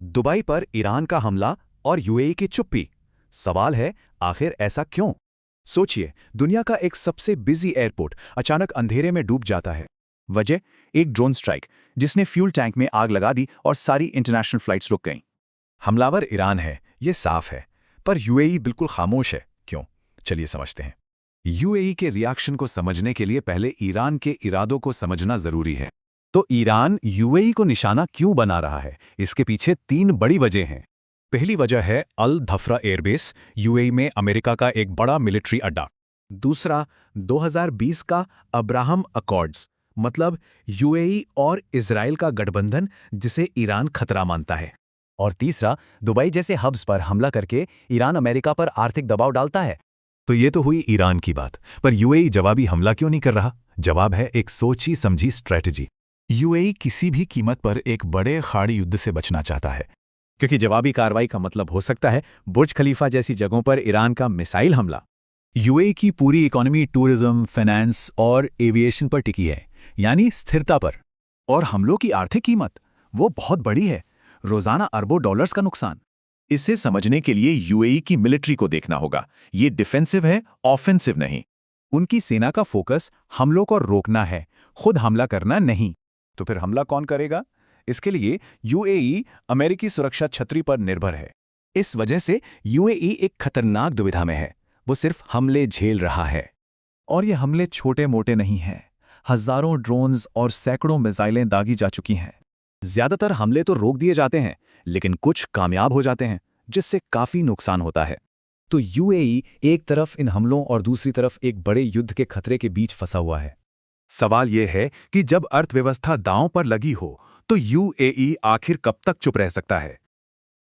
Dubai पर Iran का हमला और यूएई की चुप्पी। सवाल है, आखिर ऐसा क्यों? सोचिए, दुनिया का एक सबसे बिजी एयरपोर्ट अचानक अंधेरे में डूब जाता है। वजह, एक ड्रोन स्ट्राइक जिसने फ्यूल टैंक में आग लगा दी और सारी इंटरनेशनल फ्लाइट्स रुक गईं। हमलावर ईरान है, ये साफ है, पर यूएई बिल्कुल खामोश है। क्यों? चलिए समझते हैं। यूएई के रिएक्शन को समझने के लिए पहले ईरान के इरादों को समझना जरूरी है। तो ईरान यूएई को निशाना क्यों बना रहा है? इसके पीछे 3 बड़ी वजह हैं। पहली वजह है अल धफ्रा एयरबेस, यूएई में अमेरिका का एक बड़ा मिलिट्री अड्डा। दूसरा, 2020 का अब्राहम अकॉर्ड्स, मतलब यूएई और इजराइल का गठबंधन जिसे ईरान खतरा मानता है। और तीसरा, दुबई जैसे हब्स पर हमला करके ईरान अमेरिका पर आर्थिक दबाव डालता है। तो ये तो हुई ईरान की बात, पर यूएई जवाबी हमला क्यों नहीं कर रहा? जवाब है एक सोची समझी स्ट्रेटजी। यूएई किसी भी कीमत पर एक बड़े खाड़ी युद्ध से बचना चाहता है, क्योंकि जवाबी कार्रवाई का मतलब हो सकता है बुर्ज खलीफा जैसी जगहों पर ईरान का मिसाइल हमला। यूएई की पूरी इकोनॉमी टूरिज्म, फाइनेंस और एविएशन पर टिकी है, यानी स्थिरता पर। और हमलों की आर्थिक कीमत वो बहुत बड़ी है, रोजाना अरबों डॉलर्स का नुकसान। इसे समझने के लिए यूएई की मिलिट्री को देखना होगा। ये डिफेंसिव है, ऑफेंसिव नहीं। उनकी सेना का फोकस हमलों को रोकना है, खुद हमला करना नहीं। तो फिर हमला कौन करेगा? इसके लिए यूएई अमेरिकी सुरक्षा छतरी पर निर्भर है। इस वजह से यूएई एक खतरनाक दुविधा में है। वो सिर्फ हमले झेल रहा है। और ये हमले छोटे मोटे नहीं हैं। हजारों ड्रोन्स और सैकड़ों मिसाइलें दागी जा चुकी हैं। ज्यादातर हमले तो रोक दिए जाते हैं, लेकिन कुछ कामयाब हो जाते हैं, जिससे काफी नुकसान होता है। तो यूएई एक तरफ इन हमलों और दूसरी तरफ एक बड़े युद्ध के खतरे के बीच फंसा हुआ है। सवाल यह है कि जब अर्थव्यवस्था दांव पर लगी हो, तो यूएई आखिर कब तक चुप रह सकता है?